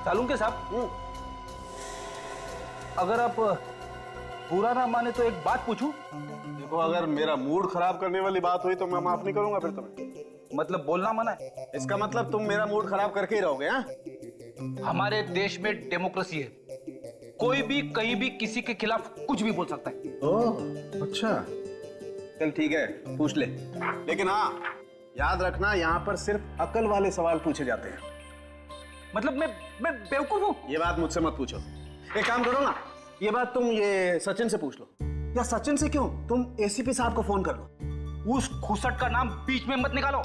सालुंके साहब, अगर आप बुरा ना माने तो एक बात पूछूं? देखो, अगर मेरा मूड खराब करने वाली बात हुई तो मैं माफ नहीं करूंगा फिर तुम्हें। मतलब बोलना मना है? इसका मतलब तुम मेरा मूड खराब करके ही रहोगे? हाँ, हमारे देश में डेमोक्रेसी है, कोई भी कहीं भी किसी के खिलाफ कुछ भी बोल सकता है। ओह अच्छा, चल ठीक है, पूछ ले। लेकिन हाँ, याद रखना, यहाँ पर सिर्फ अकल वाले सवाल पूछे जाते हैं। मतलब मैं बेवकूफ हूँ? ये बात मुझसे मत पूछो। एक काम करो ना, ये बात तुम ये सचिन से पूछ लो। या सचिन से क्यों, तुम एसीपी साहब को फोन कर लो। उस खुसट का नाम बीच में मत निकालो।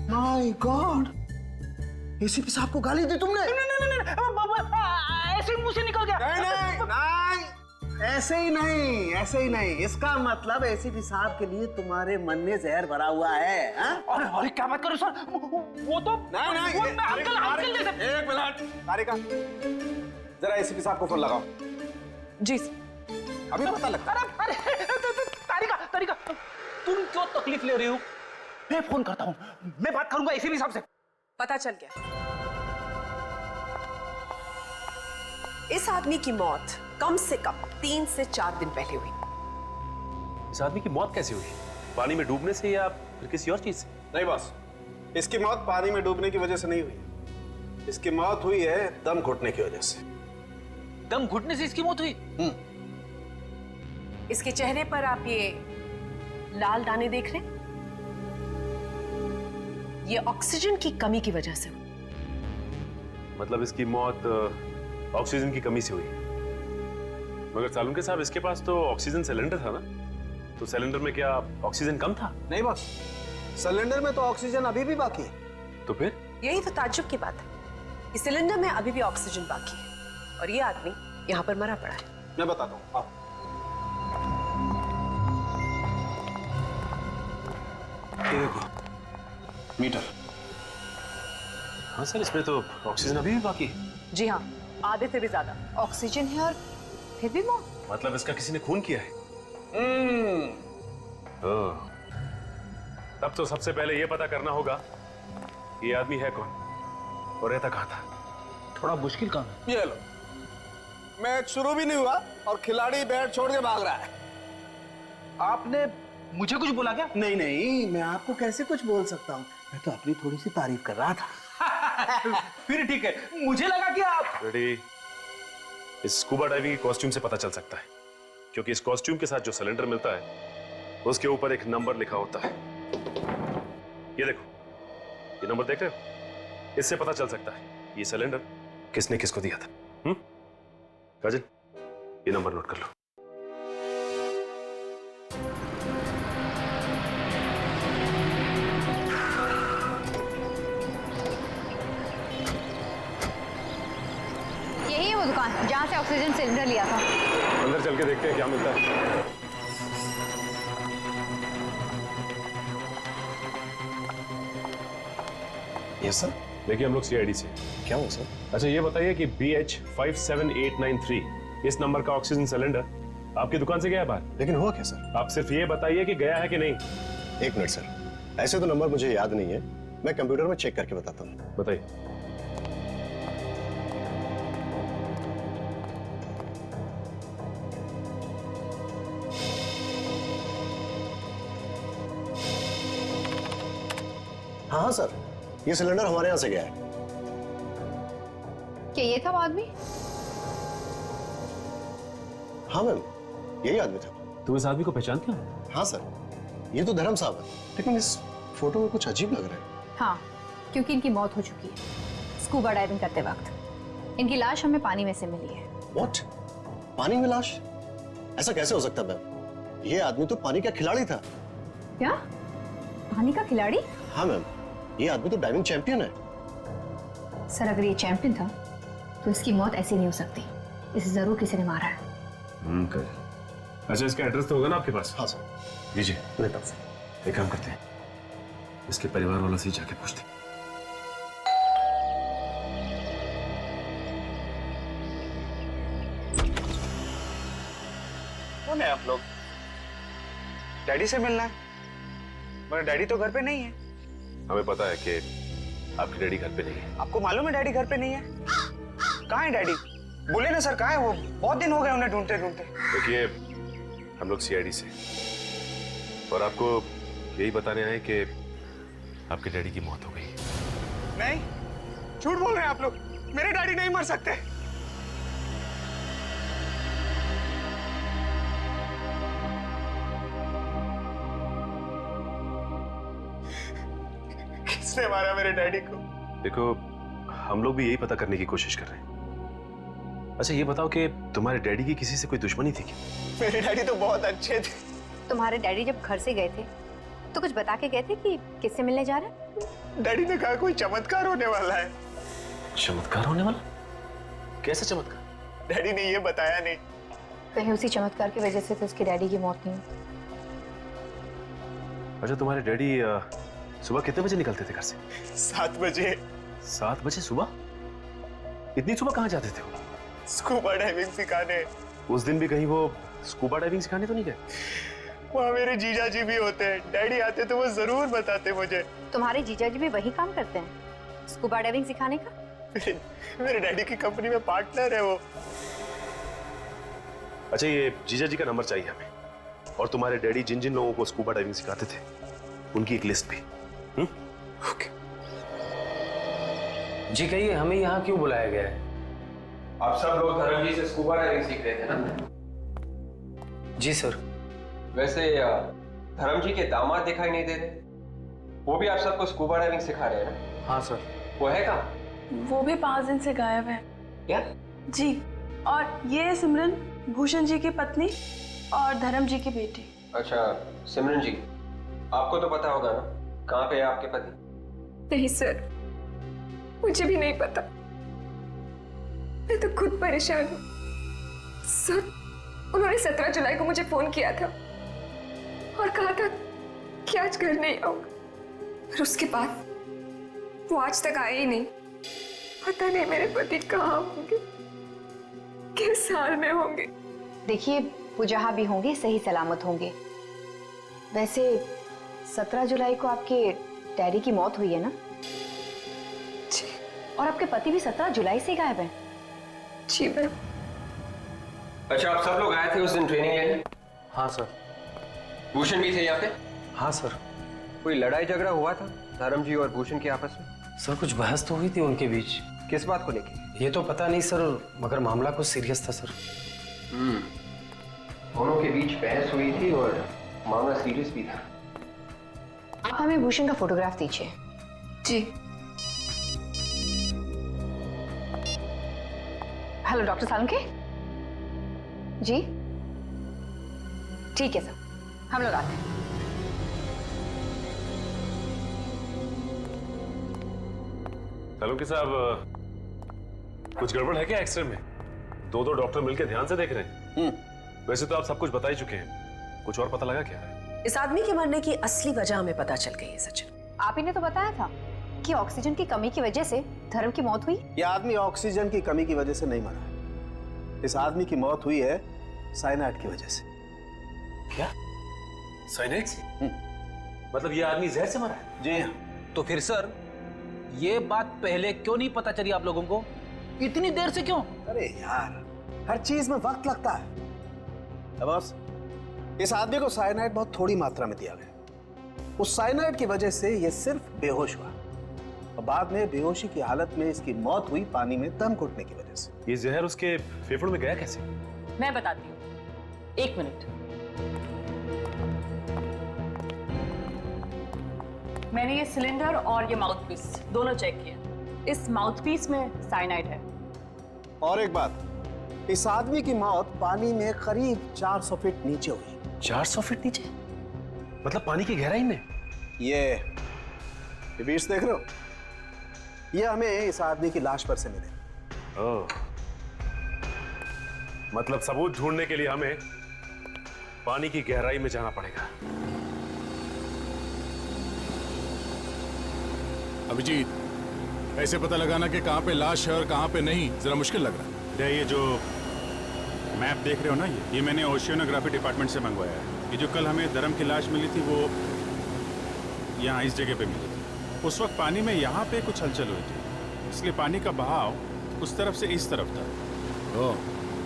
माय गॉड, एसीपी साहब को गाली दी तुमने? ऐसे मुंह से निकल गया। नहीं, ऐसे ही नहीं, ऐसे ही नहीं। इसका मतलब एसीपी साहब के लिए तुम्हारे मन में जहर भरा हुआ है। अरे अरे क्या बात करो सर, वो तो नहीं, वो मैं अंकल जैसे। एक मिनट तारिका, जरा एसीपी साहब को फोन लगाओ। जी अभी तो पता लगता। अरे तारिका तुम क्यों तकलीफ ले रही हो? मैं फोन करता हूँ, मैं बात करूंगा एसीपी साहब से। पता चल गया, इस आदमी की मौत कम से कम 3 से 4 दिन पहले हुई। इस आदमी की मौत कैसे हुई? पानी में डूबने से या फिर किसी और चीज से? नहीं बॉस, इसकी मौत पानी में डूबने की वजह से नहीं हुई। इसकी मौत हुई है दम घुटने की वजह से। दम घुटने से इसकी मौत हुई? इसके चेहरे पर आप ये लाल दाने देख रहे हैं, ये ऑक्सीजन की कमी की वजह से हुई। मतलब इसकी मौत ऑक्सीजन की कमी से हुई। मगर सालुंके साहब, इसके पास तो ऑक्सीजन सिलेंडर था ना, तो सिलेंडर में क्या ऑक्सीजन कम था? नहीं बॉस, सिलेंडर में तो ऑक्सीजन अभी भी बाकी है। तो फिर? यही तो ताज्जुब की बात है, इस सिलेंडर में अभी भी ऑक्सीजन बाकी है और ये आदमी यहाँ पर मरा पड़ा है। मैं बताता हूँ, आओ। ये देखो मीटर। हाँ सर, इसमें तो ऑक्सीजन अभी भी बाकी है। जी हाँ, आधे से भी ज्यादा ऑक्सीजन है और फिर भी मौत। मतलब इसका किसी ने खून किया है? ओह, तब तो सबसे पहले यह पता करना होगा कि ये आदमी है कौन और रहता कहाँ था। थोड़ा मुश्किल काम है। ये लो, मैच शुरू भी नहीं हुआ और खिलाड़ी बैट छोड़ के भाग रहा है। आपने मुझे कुछ बोला क्या? नहीं, मैं आपको कैसे कुछ बोल सकता हूँ, मैं तो अपनी थोड़ी सी तारीफ कर रहा था। फिर ठीक है, मुझे लगा कि आप रेडी। इस स्कूबा डाइविंग की कॉस्ट्यूम से पता चल सकता है, क्योंकि इस कॉस्ट्यूम के साथ जो सिलेंडर मिलता है उसके ऊपर एक नंबर लिखा होता है। ये देखो, ये नंबर देख रहे हो? इससे पता चल सकता है ये सिलेंडर किसने किसको दिया था। राजन, ये नंबर नोट कर लो। यही है वो दुकान जहाँ से ऑक्सीजन सिलेंडर लिया था। अंदर चल के देखते हैं क्या मिलता है। Yes sir. देखिए, हम लोग सीआईडी से। क्या हो सर? अच्छा, ये बताइए कि BH57893 इस नंबर का ऑक्सीजन सिलेंडर आपकी दुकान से गया है बाहर? लेकिन हुआ क्या सर? आप सिर्फ ये बताइए कि गया है कि नहीं। 1 मिनट सर, ऐसे तो नंबर मुझे याद नहीं है, मैं कंप्यूटर में चेक करके बताता हूँ। बताइए। हाँ सर, ये सिलेंडर हमारे यहाँ से गया है। क्या ये था वो आदमी? हाँ मैम, यही आदमी था। तुम इस आदमी को पहचानते हो? हाँ सर, ये तो धर्म साहब है, लेकिन इस फोटो में कुछ अजीब लग रहा है। हाँ, क्योंकि इनकी मौत हो चुकी है स्कूबा डाइविंग करते वक्त। इनकी लाश हमें पानी में से मिली है। व्हाट? पानी में लाश? ऐसा कैसे हो सकता मैम? ये आदमी तो पानी का खिलाड़ी था। क्या? पानी का खिलाड़ी? हाँ मैम, ये आदमी तो डाइविंग चैंपियन है। सर, अगर ये चैंपियन था तो इसकी मौत ऐसी नहीं हो सकती, इसे जरूर किसी ने मारा है। अच्छा, इसका एड्रेस तो होगा ना आपके पास? हाँ सर। दीजिए। लेता हूँ सर। एक काम करते हैं, इसके परिवार वालों से ही जाके पूछते हैं। कौन है आप लोग? डैडी से मिलना है, मगर डैडी तो घर पे नहीं है। हमें पता है कि आपके डैडी घर पे नहीं है। आपको मालूम है डैडी घर पे नहीं है? कहाँ है डैडी? बोले ना सर, कहाँ है वो? बहुत दिन हो गए उन्हें ढूंढते ढूंढते। देखिए, हम लोग सीआईडी से और आपको यही बताने आए कि आपके डैडी की मौत हो गई। नहीं, झूठ बोल रहे हैं आप लोग। मेरे डैडी नहीं मर सकते। किसने मारा मेरे डैडी को? देखो, हम लोग भी यही पता करने की कोशिश कर रहे हैं। अच्छा ये बताओ कि तुम्हारे डैडी की किसी से कोई दुश्मनी थी क्या? मेरे डैडी तो बहुत अच्छे थे। तुम्हारे डैडी जब घर से गए थे तो कुछ बता के गए थे कि किससे मिलने जा रहे हैं? डैडी ने कहा कोई चमत्कार होने वाला है। चमत्कार होने वाला? कैसा चमत्कार? डैडी ने ये बताया नहीं। कहीं उसी चमत्कार की वजह से तो उसके डैडी की मौत नहीं हुई। अच्छा तुम्हारे डैडी सुबह कितने बजे निकलते थे घर से? 7 बजे। 7 बजे सुबह? इतनी सुबह कहाँ जाते थे वो? स्कूबा डाइविंग सिखाने। उस दिन भी कहीं वो स्कूबा डाइविंग सिखाने तो नहीं गए? वहाँ मेरे जीजा जी भी होते हैं। डैडी आते तो वो जरूर बताते मुझे। तुम्हारे जीजा जी भी वही काम करते हैं, स्कूबा डाइविंग सिखाने का? मेरे डैडी की कंपनी में पार्टनर है वो। अच्छा ये जीजा जी का नंबर चाहिए हमें, और तुम्हारे डैडी जिन जिन लोगों को स्कूबा डाइविंग सिखाते थे उनकी एक लिस्ट भी। ओके। जी कहिए, हमें यहाँ क्यों बुलाया गया है? आप सब लोग धर्म जी से स्कूबा डाइविंग सीख रहे थे ना? जी सर। वैसे धर्म जी के दामाद दिखाई नहीं दे रहे, वो भी आप सबको स्कूबा डाइविंग सिखा रहे हैं ना? हाँ सर। वो है कहाँ? वो भी 5 दिन से गायब है। क्या? जी, और ये है सिमरन, भूषण जी की पत्नी और धर्म जी की बेटी। अच्छा सिमरन जी, आपको तो पता होगा ना कहाँ पे है आपके पति? नहीं सर, मुझे भी नहीं पता। मैं तो खुद परेशान हूँ सर। उन्होंने 17 जुलाई को मुझे फोन किया था और कहा था कि आज घर नहीं आऊंगा, और उसके बाद वो आज तक आए ही नहीं। पता नहीं मेरे पति कहाँ होंगे, किस हाल में होंगे। देखिए, वो जहाँ भी होंगे सही सलामत होंगे। वैसे 17 जुलाई को आपके डैडी की मौत हुई है ना? जी। और आपके पति भी 17 जुलाई से गायब हैं। जी मैम। अच्छा आप सब लोग आए थे उस दिन ट्रेनिंग लेने? हाँ सर। भूषण भी थे यहाँ पे? हाँ सर। कोई लड़ाई झगड़ा हुआ था धर्म जी और भूषण के आपस में? सर कुछ बहस तो हुई थी उनके बीच। किस बात को लेके? ये तो पता नहीं सर, मगर मामला कुछ सीरियस था सर। दोनों के बीच बहस हुई थी और मामला सीरियस भी था। आप हमें भूषण का फोटोग्राफ दीजिए। जी। हेलो डॉक्टर सालुंके जी। ठीक है सर, हम लोग आते हैं। सालुंके साहब, कुछ गड़बड़ है क्या एक्सरे में? दो डॉक्टर मिलकर ध्यान से देख रहे हैं। वैसे तो आप सब कुछ बता ही चुके हैं, कुछ और पता लगा क्या? इस आदमी के मरने की असली वजह हमें पता चल गई है सचिन। आप ही ने तो बताया था कि ऑक्सीजन की कमी की वजह से धर्म की मौत हुई। यह आदमी ऑक्सीजन की कमी की वजह से नहीं मरा। इस आदमी की मौत हुई है साइनाइड की वजह से। क्या? साइनाइड से? मतलब ये आदमी जहर से मरा है? जी हाँ। तो फिर सर ये बात पहले क्यों नहीं पता चली आप लोगों को? इतनी देर से क्यों? अरे यार, हर चीज में वक्त लगता है। बॉस, इस आदमी को साइनाइड बहुत थोड़ी मात्रा में दिया गया। उस साइनाइड की वजह से ये सिर्फ बेहोश हुआ और बाद में बेहोशी की हालत में इसकी मौत हुई पानी में दम घुटने की वजह से। ये जहर उसके फेफड़ों में गया कैसे? मैं बताती हूँ, 1 मिनट। मैंने ये सिलेंडर और ये माउथपीस दोनों चेक किए। इस माउथपीस में साइनाइड है। और एक बात, इस आदमी की मौत पानी में करीब 400 फीट नीचे हुई। 400 फीट नीचे? मतलब पानी की गहराई में? ये बीच देख रहे हो? ये हमें इस आदमी की लाश पर से मिले। ओह, मतलब सबूत ढूंढने के लिए हमें पानी की गहराई में जाना पड़ेगा। अभिजीत, ऐसे पता लगाना कि कहां पे लाश है और कहां पे नहीं, जरा मुश्किल लग रहा है। ये जो मैप देख रहे हो ना, ये मैंने ओशियोनोग्राफी डिपार्टमेंट से मंगवाया है। ये जो कल हमें धर्म की लाश मिली थी वो यहाँ इस जगह पे मिली थी। उस वक्त पानी में यहाँ पे कुछ हलचल हुई थी, इसलिए पानी का बहाव उस तरफ से इस तरफ था। ओ,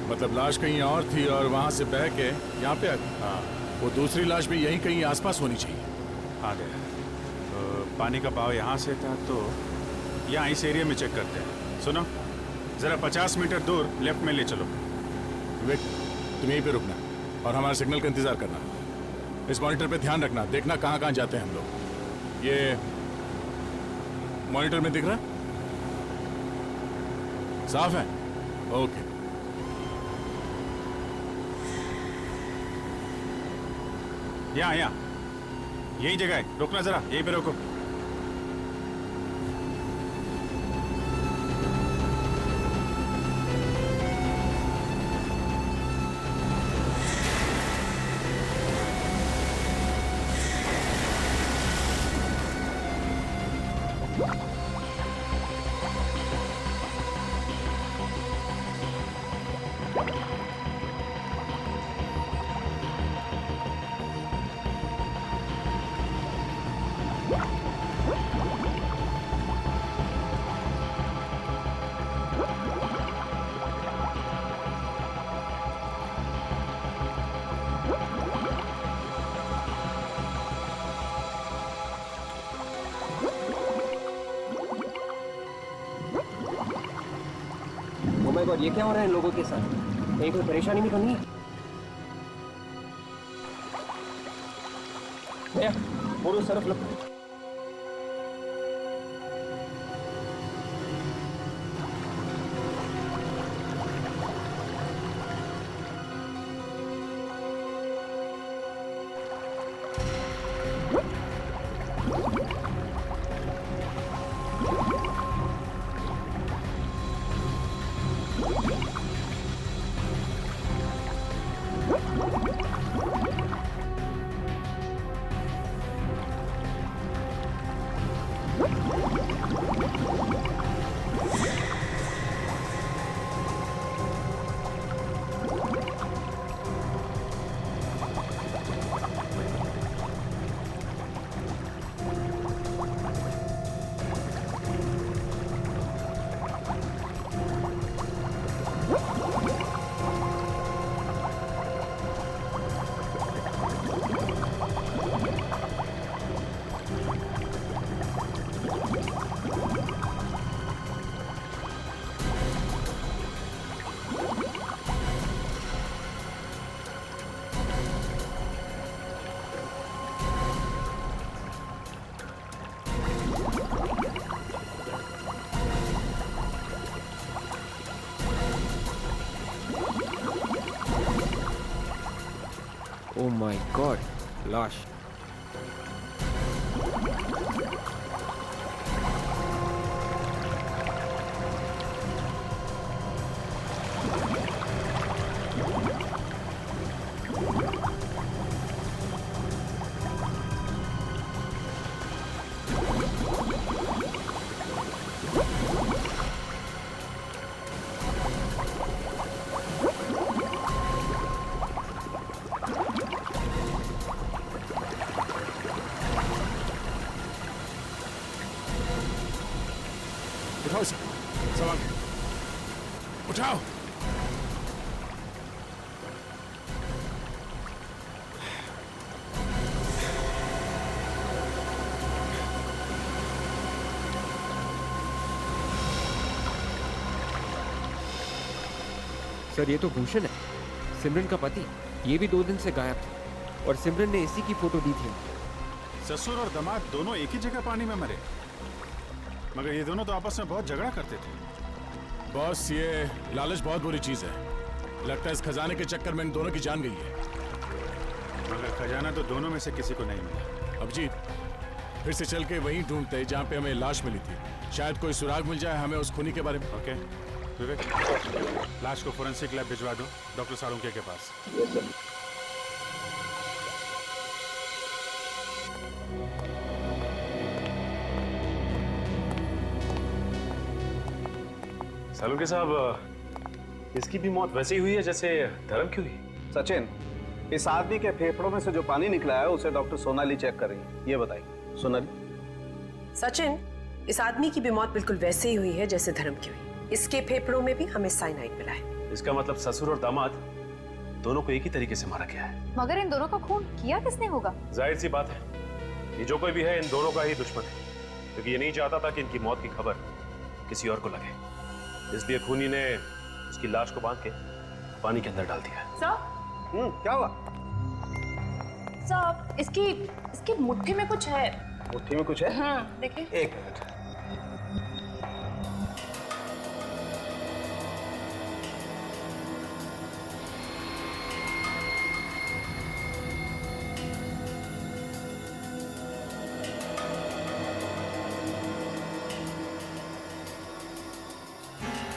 मतलब लाश कहीं और थी और वहां से बह के यहाँ पे आ गई। हाँ, वो दूसरी लाश भी यहीं कहीं आसपास होनी चाहिए। आ गया। तो पानी का बहाव यहाँ से था, तो यहाँ इस एरिया में चेक करते हैं। सुनो, जरा 50 मीटर दूर लेफ्ट में ले चलो। विवेक, तुम यहीं पे रुकना और हमारे सिग्नल का इंतजार करना। इस मॉनिटर पे ध्यान रखना, देखना कहाँ कहाँ जाते हैं हम लोग। ये मॉनिटर में दिख रहा है? साफ है? ओके। यहाँ यही जगह है, रुकना जरा, यहीं पे रुको। और ये क्या हो रहा है इन लोगों के साथ? कहीं कोई परेशानी भी तो नहीं है? भैया, पूरी तरफ लो। Oh my God, लाश। उठाओ इसे, सवाल उठाओ। सर, ये तो भूषण है, सिमरन का पति। ये भी 2 दिन से गायब था और सिमरन ने इसी की फोटो दी थी। ससुर और दामाद दोनों एक ही जगह पानी में मरे, मगर ये दोनों तो आपस में बहुत झगड़ा करते थे। बॉस, ये लालच बहुत बुरी चीज है। लगता है इस खजाने के चक्कर में इन दोनों की जान गई है। मगर खजाना तो दोनों में से किसी को नहीं मिला। अभिजीत, फिर से चल के वहीं ढूंढते हैं जहाँ पे हमें लाश मिली थी। शायद कोई सुराग मिल जाए हमें उस खूनी के बारे में। ओके विवेक, लाश को फोरेंसिक लैब भिजवा दो डॉक्टर सालुंके के पास। Yes sir. सालुंके साहब, इसकी भी मौत वैसे ही हुई है जैसे धर्म की हुई। सचिन, इस आदमी के फेफड़ों में से जो पानी निकला है उसे डॉक्टर सोनाली चेक कर रही है। ये बताइए सोनाली। सचिन, इस आदमी की भी मौत बिल्कुल वैसे ही हुई है जैसे धर्म की हुई। इसके फेफड़ों में भी हमें साइनाइड मिला है। इसका मतलब ससुर और दामाद दोनों को एक ही तरीके से मारा गया है। मगर इन दोनों का खून किया किसने होगा? जाहिर सी बात है, ये जो कोई भी है इन दोनों का ही दुश्मन है, क्योंकि ये नहीं चाहता था कि इनकी मौत की खबर किसी और को लगे। इसलिए खूनी ने उसकी लाश को बांध के पानी के अंदर डाल दिया। सर, क्या हुआ? सर, इसकी मुट्ठी में कुछ है। मुट्ठी में कुछ है? देखिए। एक मिनट।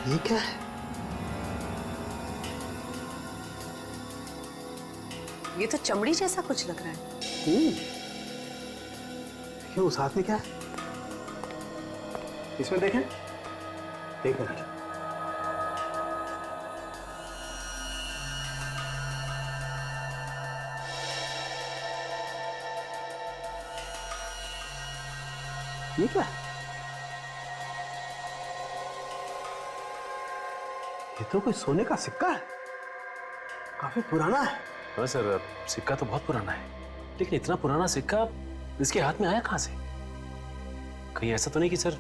ये क्या है? ये तो चमड़ी जैसा कुछ लग रहा है। देखिए उस हाथ में क्या है? इसमें देखें। एक मिनट। ये क्या है? ये तो कोई सोने का सिक्का है, काफी पुराना है। हाँ सर, सिक्का तो बहुत पुराना है, लेकिन इतना पुराना सिक्का इसके हाथ में आया कहां से? कहीं ऐसा तो नहीं कि सर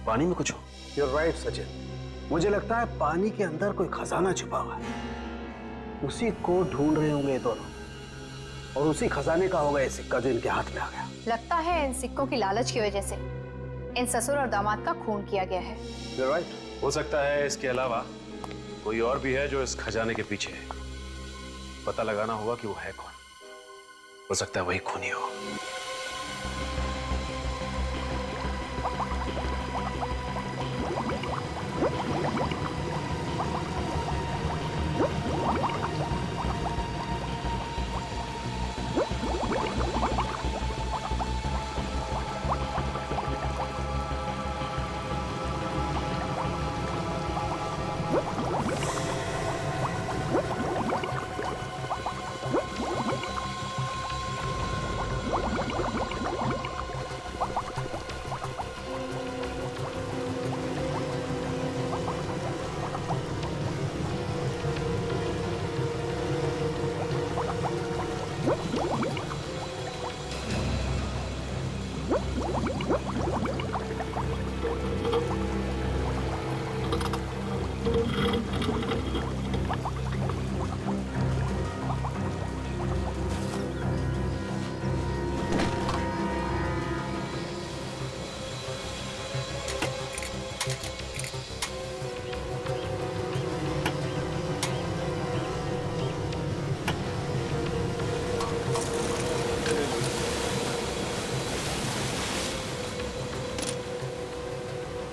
पानी में कुछ हो? You're right, Sachin. मुझे लगता है पानी के अंदर कोई खजाना छुपा हुआ है, उसी को ढूंढ रहे होंगे ये दोनों, और उसी खजाने का होगा ये सिक्का जो इनके हाथ में आ गया। लगता है इन सिक्कों की लालच की वजह से इन ससुर और दामाद का खून किया गया है। You're right। हो सकता है इसके अलावा कोई और भी है जो इस खजाने के पीछे है। पता लगाना होगा कि वो है कौन। हो सकता है वही खूनी हो।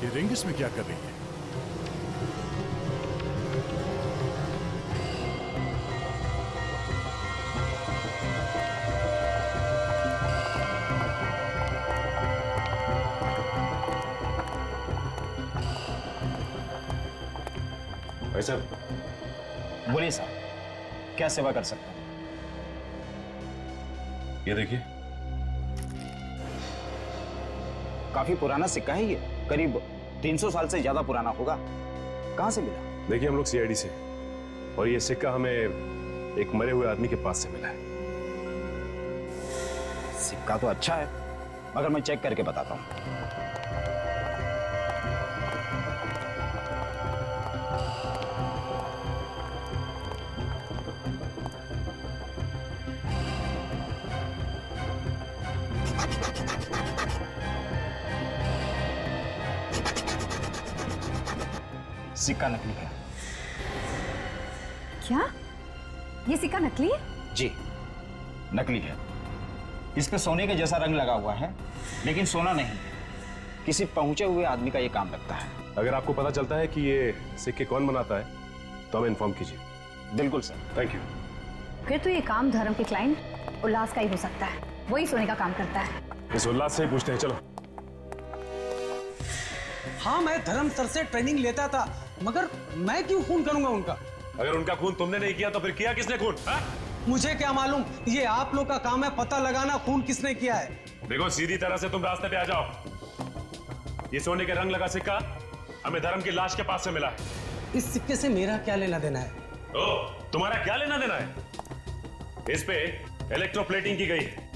ये रिंग इसमें क्या कर रही है? भाई साहब, बोलिए साहब, क्या सेवा कर सकता हूं? ये देखिए। काफी पुराना सिक्का है ये, करीब 300 साल से ज्यादा पुराना होगा। कहां से मिला? देखिए, हम लोग सीआईडी से, और ये सिक्का हमें एक मरे हुए आदमी के पास से मिला है। सिक्का तो अच्छा है, मगर मैं चेक करके बताता हूं। सिक्का नकली है। क्या? ये सिक्का नकली है? जी, नकली है। इस पे सोने के जैसा रंग लगा हुआ है, लेकिन सोना नहीं है। किसी पहुंचे हुए आदमी का ये काम लगता है। अगर आपको पता चलता है कि ये सिक्के कौन बनाता है तो हमें इन्फॉर्म कीजिए। बिल्कुल सर। Thank you. फिर तो ये काम धर्म के क्लाइंट उल्लास का ही हो सकता है, वही सोने का काम करता है। इस उल्लास से ही पूछते हैं, चलो। हाँ, मैं धर्म सर से ट्रेनिंग लेता था, मगर मैं क्यों खून करूंगा उनका? अगर उनका खून तुमने नहीं किया तो फिर किया किसने खून? मुझे क्या मालूम, ये आप लोग का काम है पता लगाना खून किसने किया है। देखो, सीधी तरह से तुम रास्ते पे आ जाओ। ये सोने के रंग लगा सिक्का हमें धर्म की लाश के पास से मिला है। इस सिक्के से मेरा क्या लेना देना है? ओ, तुम्हारा क्या लेना देना है? इस पे इलेक्ट्रोप्लेटिंग की गई है,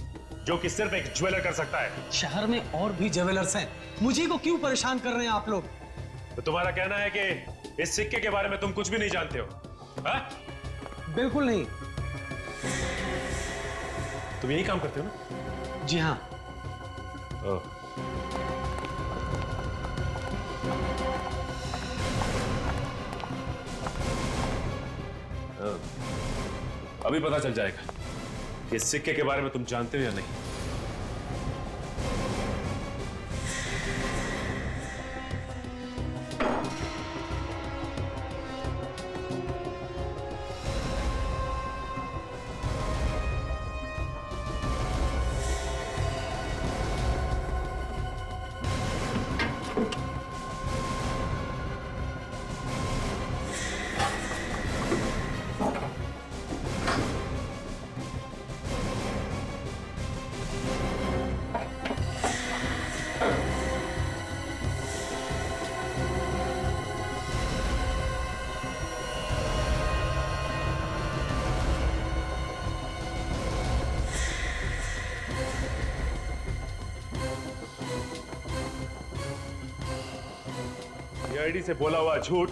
जो कि सिर्फ एक ज्वेलर कर सकता है। शहर में और भी ज्वेलर्स हैं, मुझे को क्यों परेशान कर रहे हैं आप लोग? तो तुम्हारा कहना है कि इस सिक्के के बारे में तुम कुछ भी नहीं जानते हो? हा? बिल्कुल नहीं। तुम यही काम करते हो ना? जी हाँ। ओह। अभी पता चल जाएगा कि इस सिक्के के बारे में तुम जानते हो या नहीं। आईडी से बोला हुआ झूठ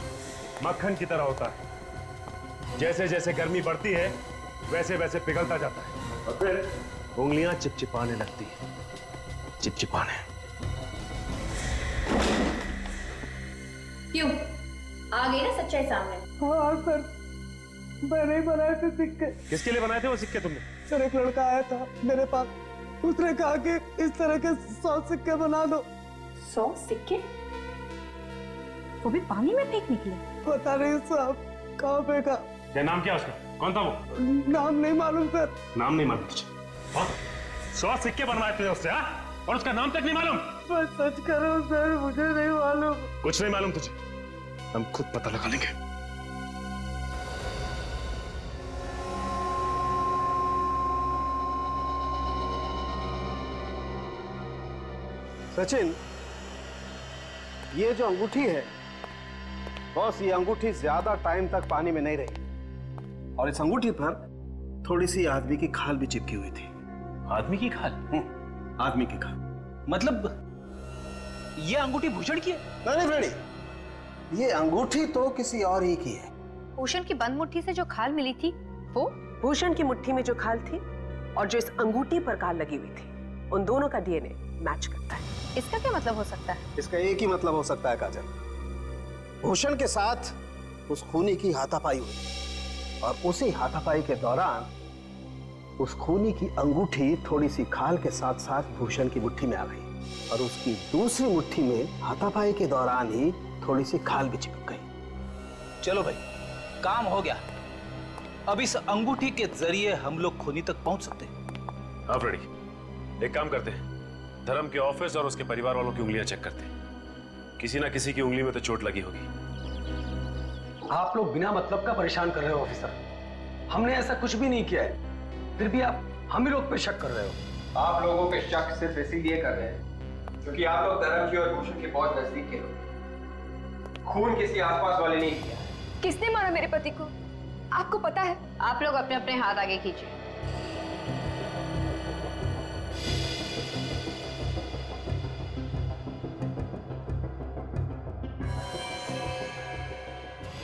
मक्खन की तरह होता है। जैसे जैसे गर्मी बढ़ती है वैसे वैसे पिघलता जाता है और फिर उंगलियां चिपचिपाने लगती है। चिपचिपाने। क्यों? आ गई ना सच्चाई सामने? हाँ सर, मैंने बनाए थे सिक्के। किसके लिए बनाए थे वो सिक्के तुमने? सर एक लड़का आया था मेरे पास, उसने कहा कि इस तरह के 100 सिक्के बना दो। 100 सिक्के? वो भी पानी में फेंक निकले? पता नहीं साहब, कहाँ फेंका। क्या नाम क्या उसका? कौन था वो? नाम नहीं मालूम सर। नाम नहीं मालूम तुझे? 100 सिक्के बनवाए थे उससे, हाँ? और उसका नाम तक नहीं मालूम? बस सच करो सर, मुझे नहीं मालूम। कुछ नहीं मालूम तुझे? हम खुद पता लगा लेंगे। सचिन, ये जो अंगूठी है बॉस, ये अंगूठी ज्यादा टाइम तक पानी में नहीं रही और इस अंगूठी पर थोड़ी सी आदमी की खाल भी चिपकी हुई थी। आदमी की खाल? आदमी की खाल। मतलब ये अंगूठी भूषण की है? नहीं फ्रेडी, ये अंगूठी तो किसी और ही की है। भूषण की बंद मुट्ठी से जो खाल मिली थी वो भूषण की मुट्ठी में जो खाल थी और जो इस अंगूठी पर खाल लगी हुई थी, उन दोनों का डीएनए मैच करता है। इसका क्या मतलब हो सकता है? इसका एक ही मतलब हो सकता है काजल, भूषण के साथ उस खूनी की हाथापाई हुई और उसी हाथापाई के दौरान उस खूनी की अंगूठी थोड़ी सी खाल के साथ साथ भूषण की मुट्ठी में आ गई और उसकी दूसरी मुट्ठी में हाथापाई के दौरान ही थोड़ी सी खाल भी चिपक गई। चलो भाई, काम हो गया। अब इस अंगूठी के जरिए हम लोग खूनी तक पहुंच सकते हैं। हाँ फ्रेडी, एक काम करते हैं, धर्म के ऑफिस और उसके परिवार वालों की उंगलियां चेक करते हैं। किसी ना किसी की उंगली में तो चोट लगी होगी। आप लोग बिना मतलब का परेशान कर रहे हो ऑफिसर। हमने ऐसा कुछ भी नहीं किया है, फिर भी आप हम ही लोग पे शक कर रहे हो। आप लोगों के शक सिर्फ इसीलिए कर रहे हैं क्योंकि आप लोग धर्म की और भूषण के बहुत नजदीक के लोग। खून किसी आसपास वाले ने किया। किसने मारा मेरे पति को? आपको पता है? आप लोग अपने अपने हाथ आगे कीजिए।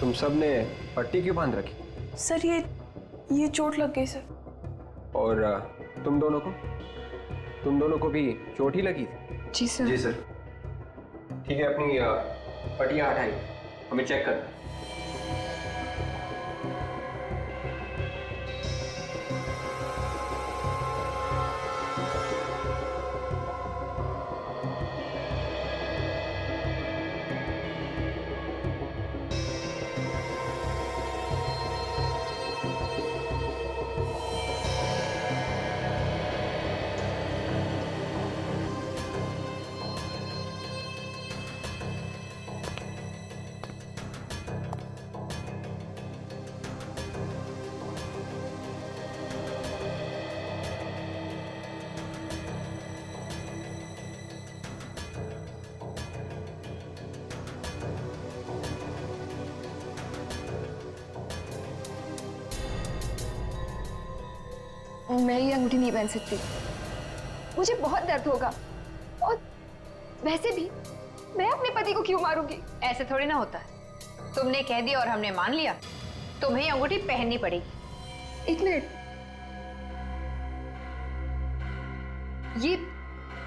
तुम सब ने पट्टी क्यों बांध रखी? सर ये चोट लग गई सर। और तुम दोनों को भी चोट ही लगी थी? जी सर। जी सर। ठीक है, अपनी पट्टियां हटाइए, हमें चेक करना है। मैं ये अंगूठी नहीं पहन सकती, मुझे बहुत दर्द होगा। और वैसे भी मैं अपने पति को क्यों मारूंगी? ऐसे थोड़ी ना होता है। तुमने कह दिया और हमने मान लिया, तुम्हें अंगूठी पहननी पड़ेगी। एक मिनट,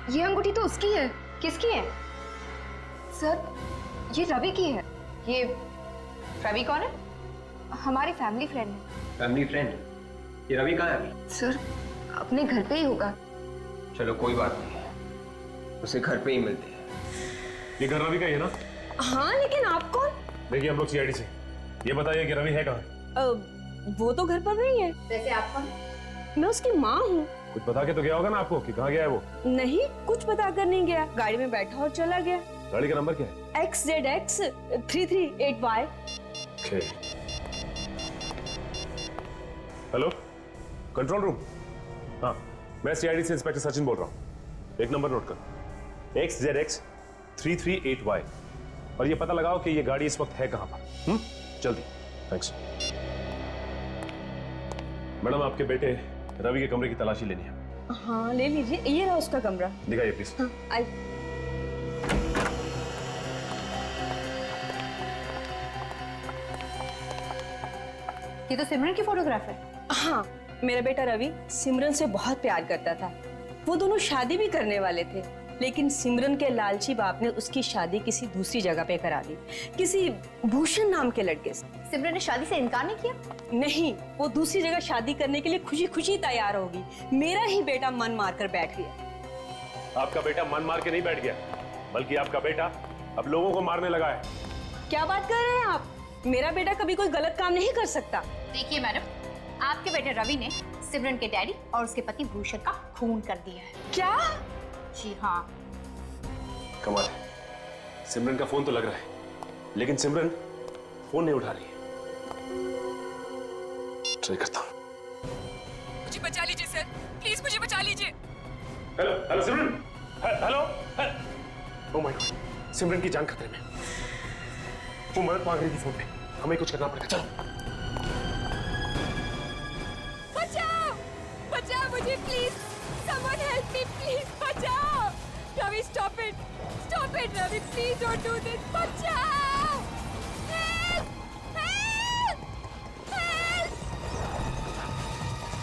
ये अंगूठी तो उसकी है। किसकी है? सर, ये रवि की है। ये रवि कौन है? हमारी फैमिली फ्रेंड है। Family friend? ये रवि कहाँ है अभी? सर, अपने घर पे ही होगा। चलो कोई बात नहीं, उसे घर पे ही मिलते हैं। ये घर रवि का ही है ना? हाँ, लेकिन आप कौन? देखिए हम लोग सीआईडी से। ये बताइए कि रवि है कहाँ? वो तो घर पर नहीं है। वैसे आप कौन? मैं उसकी माँ हूँ। कुछ बता के तो गया होगा ना आपको कि कहाँ गया है वो? नहीं, कुछ बता कर नहीं गया, गाड़ी में बैठा और चला गया। गाड़ी का नंबर क्या है? XZX 338Y। Hello, control room. हाँ, मैं सीआईडी से इंस्पेक्टर सचिन बोल रहा हूँ। एक नंबर नोट कर, XZX 338Y, और ये पता लगाओ कि ये गाड़ी इस वक्त है कहाँ पर। जल्दी। थैंक्स। मैडम, आपके बेटे रवि के कमरे की तलाशी लेनी है। हाँ, ले लीजिए, ये रहा उसका कमरा। दिखाइए प्लीज। हाँ, आई। ये तो सिमरन की फोटोग्राफ है। हाँ, मेरा बेटा रवि सिमरन से बहुत प्यार करता था। वो दोनों शादी भी करने वाले थे, लेकिन सिमरन के लालची बाप ने उसकी शादी किसी दूसरी जगह पे करा दी, किसी भूषण नाम के लड़के से। सिमरन ने शादी से इनकार नहीं किया? नहीं, वो दूसरी जगह शादी करने के लिए खुशी खुशी तैयार होगी। मेरा ही बेटा मन मार कर बैठ गया। आपका बेटा मन मार के नहीं बैठ गया, बल्कि आपका बेटा अब लोगों को मारने लगा है। क्या बात कर रहे हैं आप? मेरा बेटा कभी कोई गलत काम नहीं कर सकता। देखिए मैडम, आपके बेटे रवि ने सिमरन के डैडी और उसके पति भूषण का खून कर दिया है। क्या? जी हाँ। कमाल है, सिमरन का फोन तो लग रहा है, लेकिन सिमरन फोन नहीं उठा रही है। ट्राई करता हूँ। मुझे बचा लीजिए सर, प्लीज मुझे बचा लीजिए। Hello hello Simran, hello. Oh my god, Simran की जान खतरे में। वो मदद मांग रही थी फोन पे, हमें कुछ करना पड़ेगा। चलो। बचाओ, बचाओ मुझे please, someone help me please, बचाओ। Ravi stop it Ravi, please don't do this, बचाओ। Help, help, help.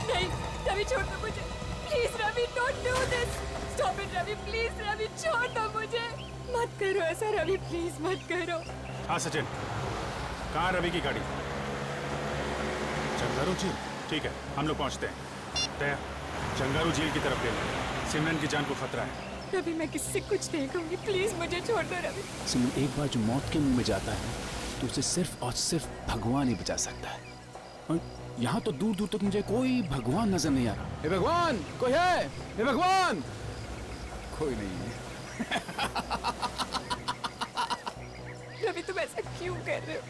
नहीं, रवि छोड़ दो मुझे, please Ravi, don't do this, stop it Ravi, please Ravi, छोड़ दो मुझे, मत करो ऐसा रवि, प्लीज मत करो। हाँ सचिन, कहाँ रवि की गाड़ी? चंगारू झील, ठीक है, हम लोग पहुंचते हैं। तय, चंगारू झील की तरफ ले लो, सिमरन की जान को खतरा है। रवि, मैं किसी से कुछ नहीं कहूंगी, प्लीज मुझे छोड़ दो रवि। सिमरन, एक बार जो मौत के मुंह में जाता है तो उसे सिर्फ और सिर्फ भगवान ही बचा सकता है। और यहाँ तो दूर दूर तक मुझे कोई भगवान नजर नहीं आ रहा। हे भगवान, कोई है? हे भगवान, कोई नहीं है। रवि, तुम ऐसा क्यों कर रहे हो?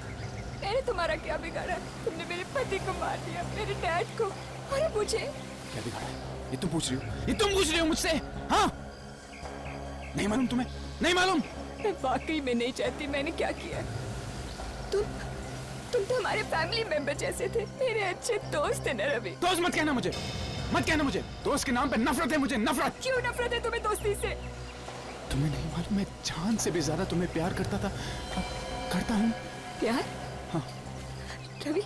मैंने तुम्हारा क्या बिगाड़ा? तुमने मेरे पति को मार दिया, मेरे डैड को, और मुझे। क्या बिगाड़ा है? ये तुम पूछ रही हो? ये तुम पूछ रही हो मुझसे? हाँ? नहीं मालूम तुम्हें? नहीं मालूम? मैं वाकई में नहीं चाहती मैंने क्या किया। तुम तो हमारे फैमिली मेंबर जैसे थे, मेरे अच्छे दोस्त थे ना रवि। दोस्त मत कहना मुझे, मत कहना मुझे। दोस्त के नाम पे नफरत है मुझे, नफरत। क्यों नफरत है तुम्हें दोस्ती से? तुम्हें नहीं मालूम, मैं जान से भी ज्यादा तुम्हें प्यार करता था, करता हूँ। प्यार? हाँ। रवि,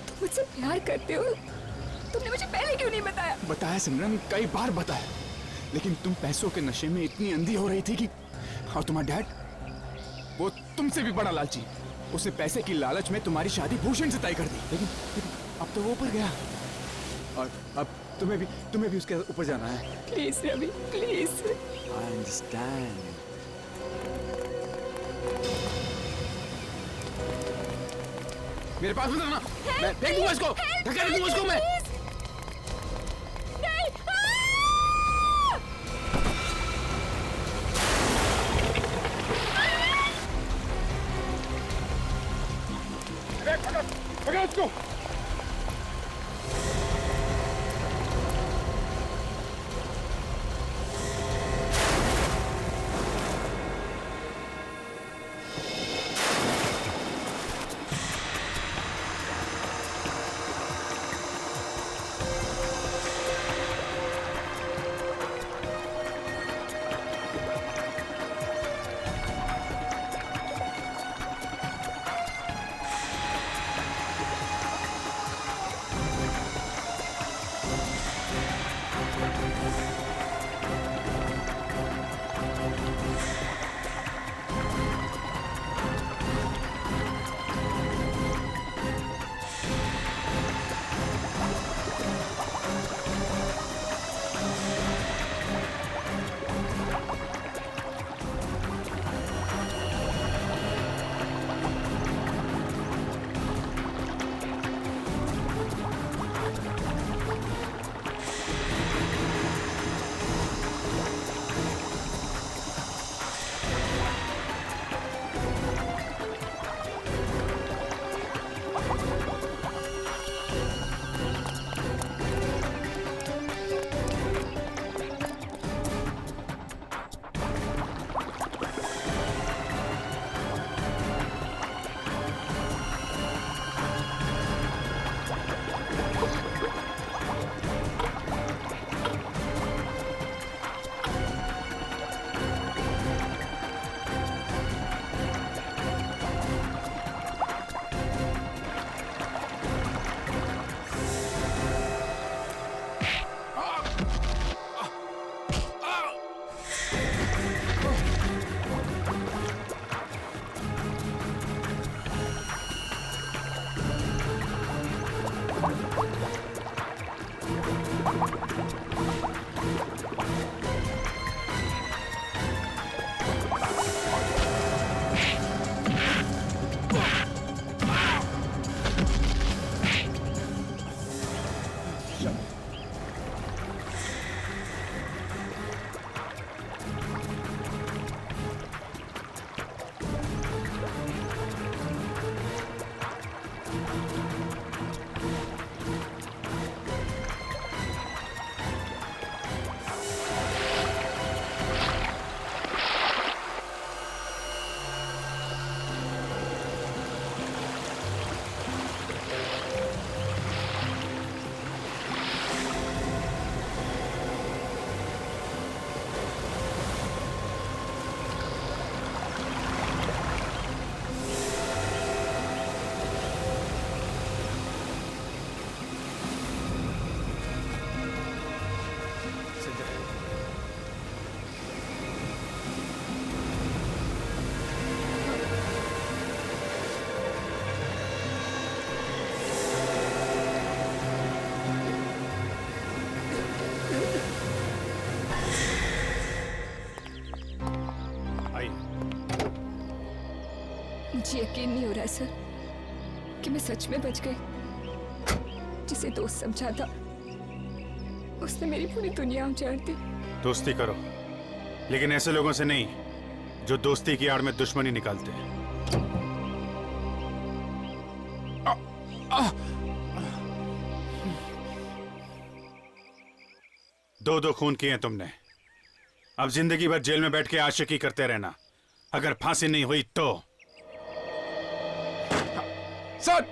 तुम मुझसे प्यार करते हो? तुमने मुझे पहले क्यों नहीं बताया? बताया सिमरन, कई बार बताया, लेकिन तुम पैसों के नशे में इतनी अंधी हो रही थी कि, और तुम्हारा डैड, वो तुमसे भी बड़ा लालची, उसने पैसे की लालच में तुम्हारी शादी भूषण से तय कर दी। लेकिन अब तो वो ऊपर गया, और अब तुम्हें भी उसके ऊपर जाना है। Please Ravi, please. I understand. मेरे पास मत आना, मैं फेंक दूंगा इसको, धक्का दे दूंगा इसको मैं। पकड़ इसको। मुझे यकीन नहीं हो रहा है सर कि मैं सच में बच गई। जिसे दोस्त समझा था उसने मेरी पूरी दुनिया उजाड़ दी। दोस्ती करो, लेकिन ऐसे लोगों से नहीं जो दोस्ती की आड़ में दुश्मनी निकालते हैं। दो खून किए हैं तुमने, अब जिंदगी भर जेल में बैठ के आशिकी करते रहना। अगर फांसी नहीं हुई तो। सर